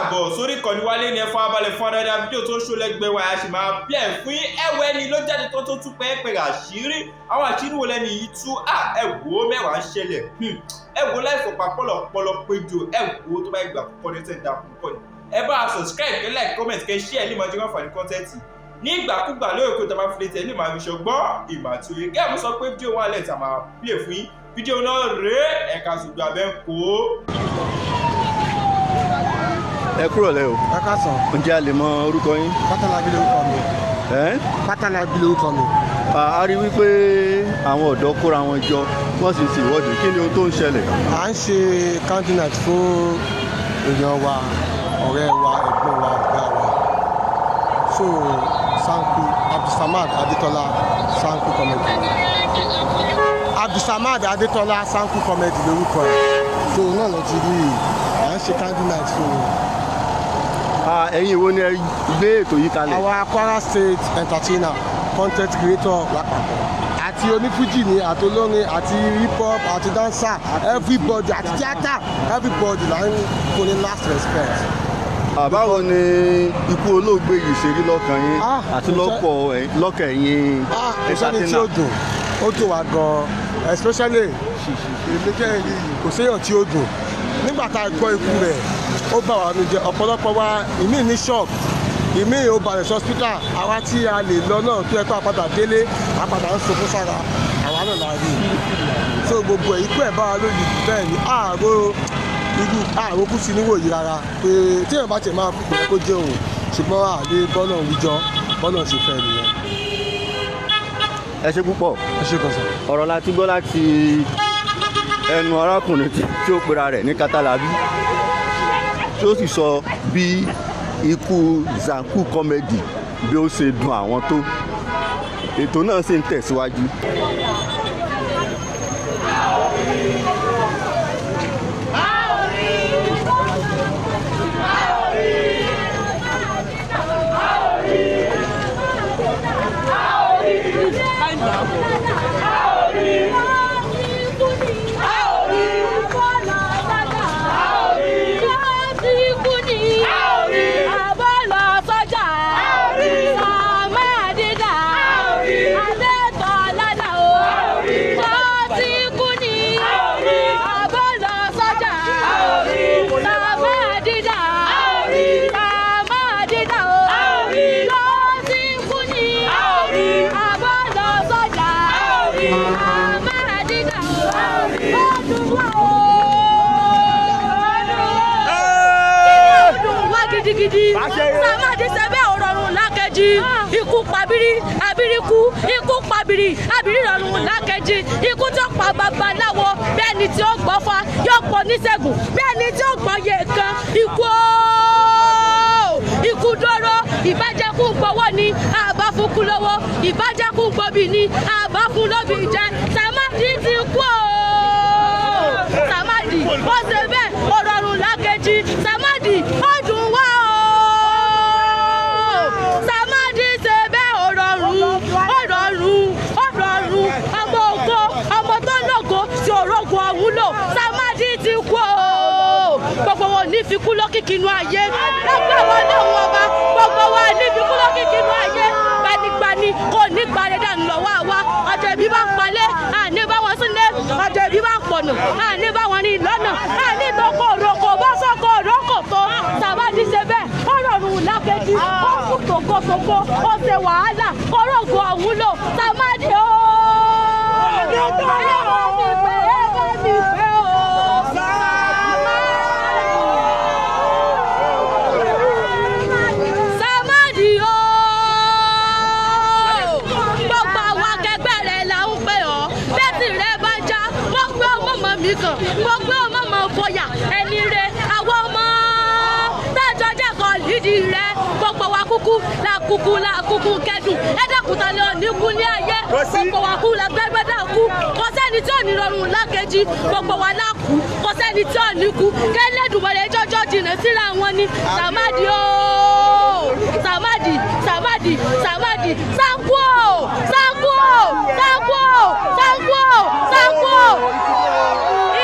káàbọ̀ sórí ìkànnì wálé ní ẹ̀fọ́ abalẹ̀ fún adáadáa fídíò tó ń ṣó lẹ́gbẹ̀ẹ́ wa a sì máa plẹ̀ fún ẹ̀wẹ́ ni ló jáde tó tún pẹ́ẹ́pẹ́ àṣírí àwọn àṣírí wo lẹ́ni yìí tú ẹ̀wò mẹ́wàá ń ṣẹlẹ̀ ẹ̀wò láìfọ̀ pàpọ̀lọpọlọ péjọ ẹ̀wò tó bá gbà púpọ̀ ní tẹ̀dá púpọ̀ ni ẹ bá a subscribe kẹ́ like comment kẹ́ share ní ìmọ̀jú wọn fàní kọ́ńtẹ́ǹtì ní ìgbàkúgbà lóòrè kó tó máa fi lè tẹ̀ ní ìmọ̀ àfi ṣọgbọ́n ìmọ̀ àti òye kẹ́ ẹ̀ sọ pé fídíò wọn alẹ́ tà máa play fún yín fídíò náà rèé ẹ̀ka ṣùgbọ́n abẹ́ ń kó. ẹ kúrò lẹ́ o. ẹ káàsán. ǹjẹ́ a lè mọ orúkọ yín. Pátàlábí lórúkọ mi. Pátàlábí lórúkọ mi. a rí wípé àwọn ọ̀dọ́ kóra wọn jọ wọ́n sì ń ṣe ìwọ́de kí ni ohun tó ń ṣẹlẹ̀. à ń ṣe countenance fún èèyàn wa ọ̀rẹ́ wa ẹ̀gbọ́n wa ọ̀gá wa so Sanku Abdulsamad Adetola Sanku comedy Abdulsamad Adetola Sanku comedy lórúkọ ẹ̀ so náà lọ ti rí i à ń ṣe countenance fún un. ẹ̀yin wo ni ẹ gbé ètò yìí kalẹ̀. àwa Kwara State entertainer content creator lápapọ̀ àti onífújì ni àti olórin àti hip hop àti dancer everybody àti theatre everybody là ń fún ní last respect. báwo ni ikú olóògbé yìí ṣe rí lọ́kàn yín àti lọ́kàn ẹ̀yin ẹ̀sánì tí ó dùn ó dùn wá gan-an especially kò séèyàn tí ó dùn nígbà tá a gbọ́ ikú rẹ̀ ó bà wá nínú jẹ́ ọ̀pọ̀lọpọ̀ wa ìmí ní shock ìmí ò balẹ̀ sí hospital àwa tí a lè lọ náà tó yẹ pé àpàdà délé àpàdà ń sunkún sára àwa náà la rí i so gbogbo ẹ̀ ikú ẹ̀ bá wa lójijì bẹ́ẹ̀ ni ààrò kú sí níwò yìí rárá pé tí èèyàn bá tẹ̀ máa kú pé kó jẹ́ òun ṣùgbọ́n àlè bọ́nà wíjọ bọ́nà sì fẹ́ nìyẹn. ẹ ṣe púpọ̀. ẹ ṣe kan sọ. ọ̀rọ̀ la ti gbọ́ láti ẹnu arákùnrin tí ó pera rẹ̀ ní Pátàlábí tí ó sì sọ bí ikú Sanku comedy bí ó ṣe dùn àwọn tó ètò náà sì ń tẹ̀síwájú. gidigidi Samadi sẹbẹ ọrọrùn lákẹjì ikú pabiri abiriku ikú pabiri abiri rọrùn lákẹjì ikú tó pa babaláwo bẹ́ẹ̀ ni tí ó gbọ́fá yóò pọ̀ níṣègùn bẹ́ẹ̀ ni tí ó gbọ́ yẹ kan ikú dóró ìbájẹ́kùn gbọ́wọ́ ni àbáfúnkú lọ́wọ́ ìbájẹ́kùn gbọ́bì ni àbáfún lóbì jẹ́ Samadi ti kú Samadi ó ṣe bẹ́ẹ̀ ọrọrùn lákẹjì Samadi ó dùn wá Samadi ṣe bẹ́ẹ̀ ọrọrùn ọmọ ògo ọmọ tó lógo tí òrógun ọ̀hún lò Samadi ti kú gbogbo wọn ní fikú lókìkí inú ayé lágbà wọn ní òun ọba gbogbo wọn ní fikú lókìkí inú ayé gbanigbani kò ní gbalẹ̀ dànù lọ́wọ́ àwa ọ̀jẹ̀bí bá ń palẹ̀ àní bá wọn sílé ọ̀jẹ̀bí bá ń pọ̀nà àní bá wọn ní lọ́nà àní ìtọ́kọ̀ òrokò bá sọ́kọ̀ òrókò tó Samadi ṣe bẹ́ẹ̀ ọ̀rọ̀rùn lákejì ó kú tòkótòkó ó ṣe wàhálà orógùn ọ̀hún lò Samadi ó. Gbogbo ọmọ mọ̀ fọyà ẹni rẹ̀ àwọn ọmọ tẹ́jọ́ jẹ́kọ̀ọ́ lídìí rẹ̀ gbogbo wa kúkú kẹ́dùn ẹ̀dẹ́kùtà lè oníkú ní ayé gbogbo wa kú lẹ́gbẹ́gbẹ́dá kú kò sẹ́ni tí ò ní rọrùn lákejì gbogbo wa lákú kò sẹ́ni tí ò ní kú kẹ́lẹ́dùnmọ̀lẹ́ jọjọ́ jìnnà síra wọn ni Samadi ooo Samadi Sanku ooo Sanku ooo Sanku ooo Sanku ooo Sanku ooo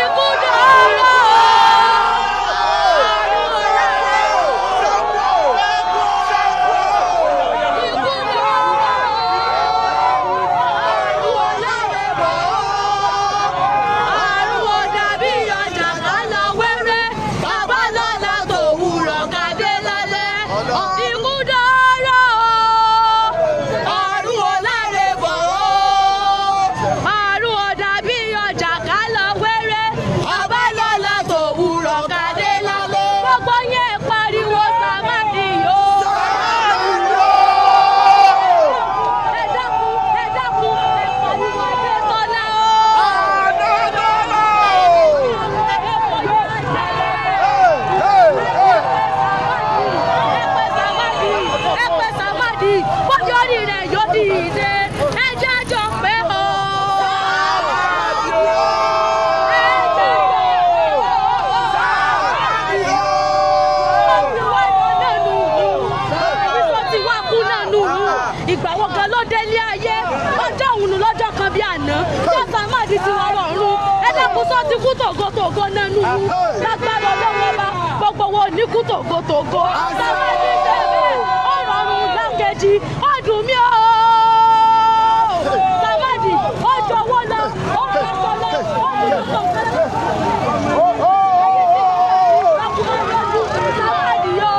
ikú dọ̀ọ́. lágbára ọlọ́wọ́ bá gbogbo wọn ní kú tògótògó Sàmádì tẹ̀lé ọ̀rọ̀ ọ̀run dákẹ́jì ọdún mi ó Sàmádì ọjọ́ owó lọ ọ̀rọ̀ ọ̀tọ̀ lọ ọ̀rọ̀ ọ̀tọ̀ Sàmádì yó.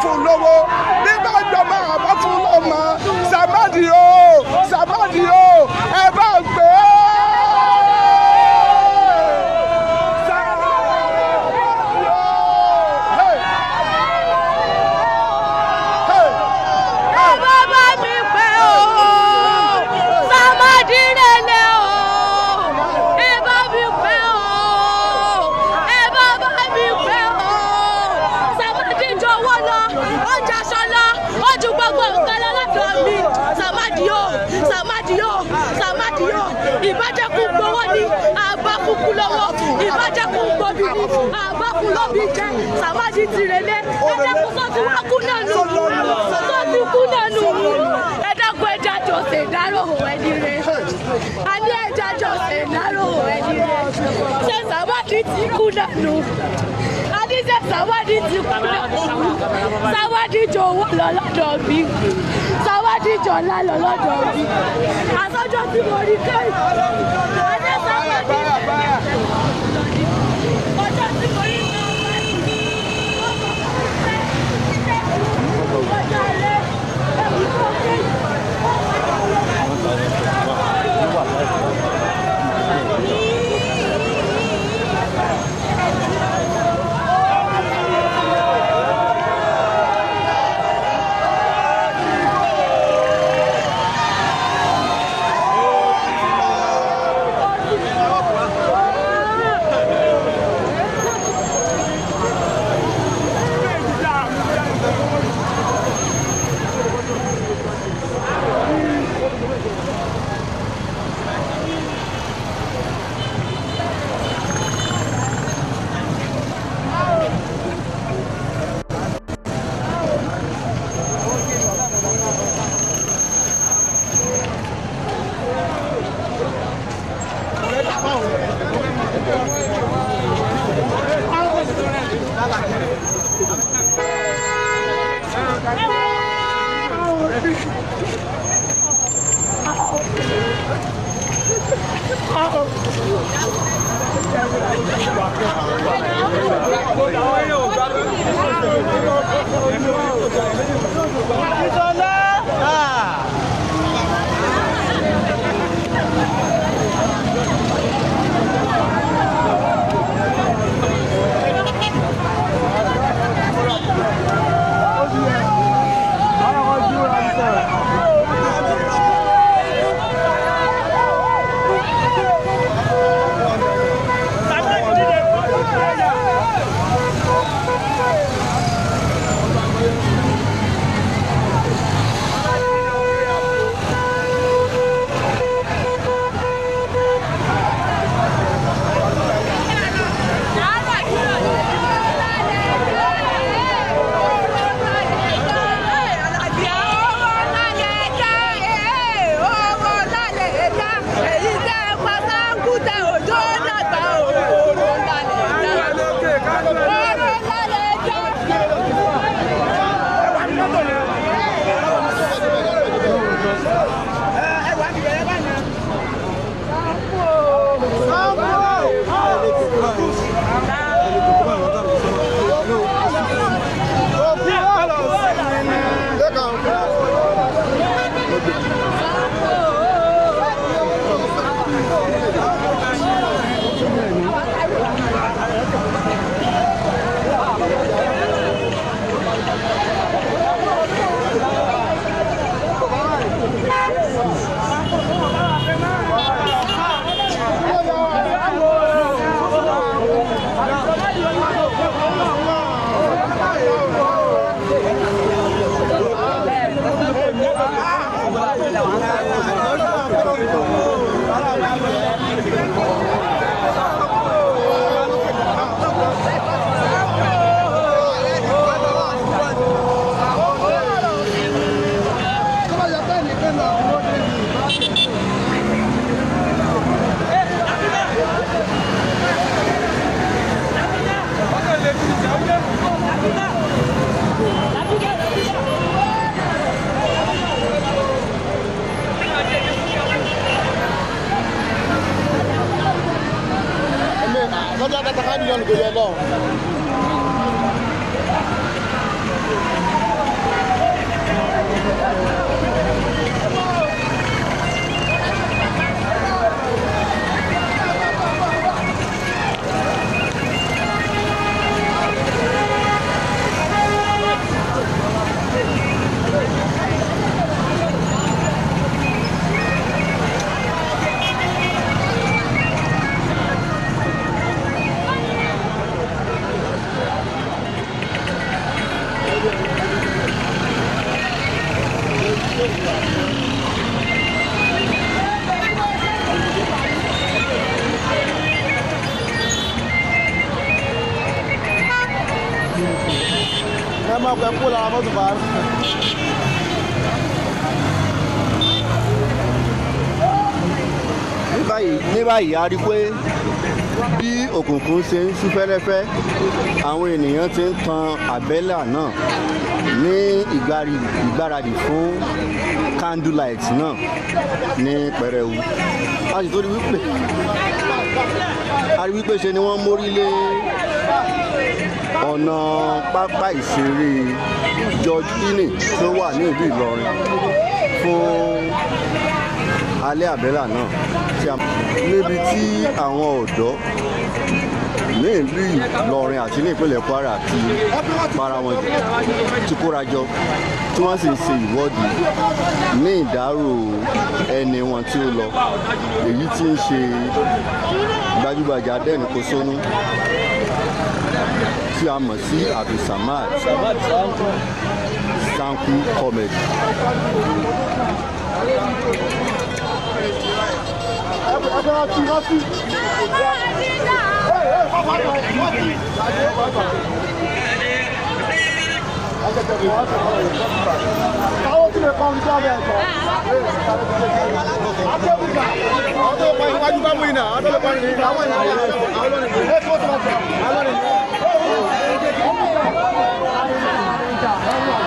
Fún lówó bí bá jọmọ àbá fún lọ́mọ Sàmádì o Sàmádì o ẹ bá gbé ìbájẹ́kùn gbowó ni àbákùkù lọ́wọ́ ìbájẹ́kùn gbòbí ni àbákùn lọ́bí jẹ́ Sàmádì tìrẹ̀lẹ̀ ẹ̀dẹ́kùn sọ́ọ̀tì wá kú náà nù sọ́ọ̀tì kú náà nù ẹ̀dẹ́kùn ẹja jọ ṣe dárò ẹni rẹ̀ àní ẹja jọ ṣe dárò ẹni rẹ̀ ṣé Sàmádì ti kú náà nù àní ṣé Sàmádì ti kú náà nù Sàmádì jọ owó lọ lọ́dọ̀ mi Sàmádì jọ ńlá lọ lọ́dọ̀ mi àtọ́jọ́ tí mo rí kẹ́yìn adé Sàmádì ọjọ́ tí mo rí ọjọ́ alẹ́ ẹ̀wù tó kẹ́yìn. mílíọ̀nù tó yẹ lọ́hùn. Máa pẹ́ kó lára mọ́tò bá ní báyìí a rí pé bí òkùnkùn ṣe ń ṣú fẹ́rẹ́fẹ́ àwọn ènìyàn ti ń tan àbẹ́là náà ní ìgbáradì fún candlelight náà ní pẹrẹwu. A sì tó rí wípé ṣe ni wọ́n mórí lé ọ̀nà pápá ìṣeré George Ine tó wà ní ìlú Ìlọrin fún alẹ́ àbẹ́là náà níbi tí àwọn ọ̀dọ́ ní ìlú Ìlọrin àti ní ìpínlẹ̀ Kwara ti para wọn ti kóra jọ tí wọ́n sì ń ṣe ìwọ́de ní ìdárò ẹni wọn tí ó lọ èyí tí ń ṣe gbajúgbajà Adẹ́rìn-ín-Pòṣónú tí a mọ̀ sí Abdulsamad Zanku Comedy.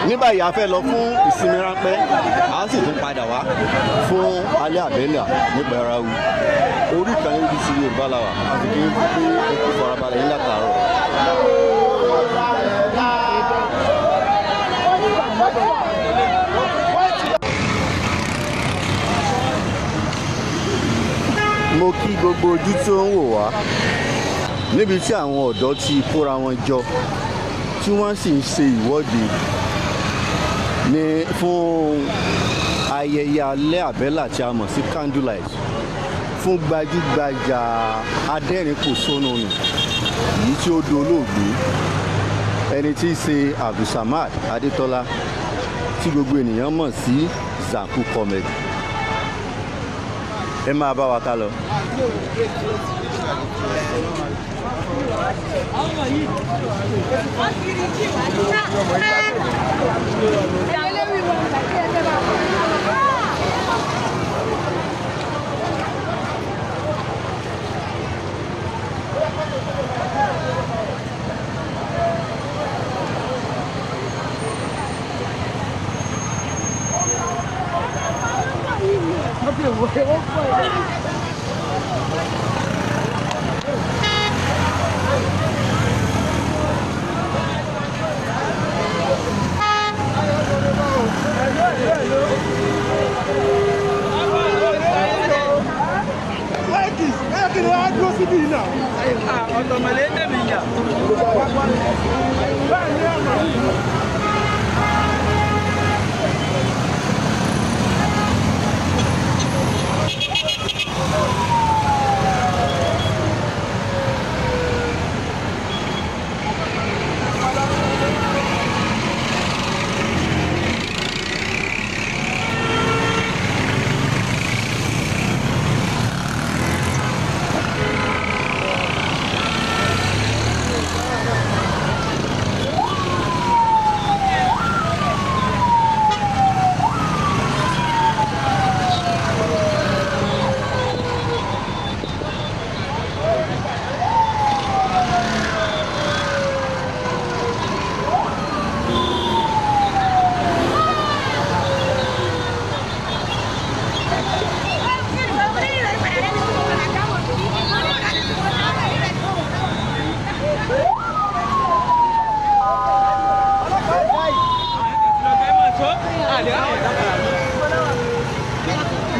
Ní báyìí a fẹ́ lọ fún ìsinmi ráńpẹ́ a sì tún padà wá fún alẹ́ àbẹ́là ní pẹrẹwu. Orí ìkànnì BBC Yorùbá la wà àti kí n fi pé ẹkú farabalẹ̀ yín látàárọ̀. Mo kí gbogbo ojú tí ó ń wò wá níbi tí àwọn ọ̀dọ́ ti kóra wọn jọ tí wọ́n sì ń ṣe ìwọ́de fún ayẹyẹ alẹ́ àbẹ́là tí a mọ̀ sí candlelight fún gbajúgbajà Adẹ́rìn-ín-Pòṣónú ni èyí tí ó dolóògbé ẹni tí í ṣe Abdulsamad Adétọ́lá tí gbogbo ènìyàn mọ̀ sí Zanku Comedy. Ẹ máa bá wa ká lọ.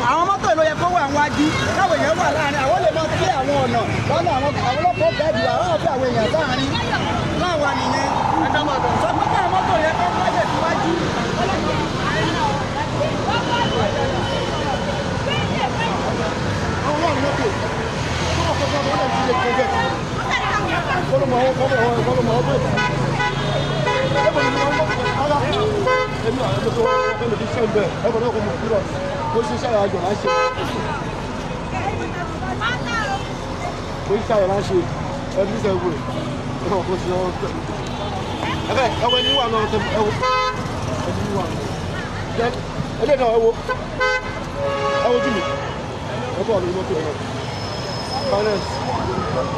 àwọn mọ́tò ló yẹ kó wà wájú káwọn èèyàn wà láàrin àwọn lè máa kí àwọn ọ̀nà lọ́nà àwọn ọlọ́pàá gẹ̀ẹ́dù àwọn ọ̀fẹ́ àwọn èèyàn sáàrin láwa nìyẹn sọ pé káwọn mọ́tò yẹ kó wáyé síwájú. Finance.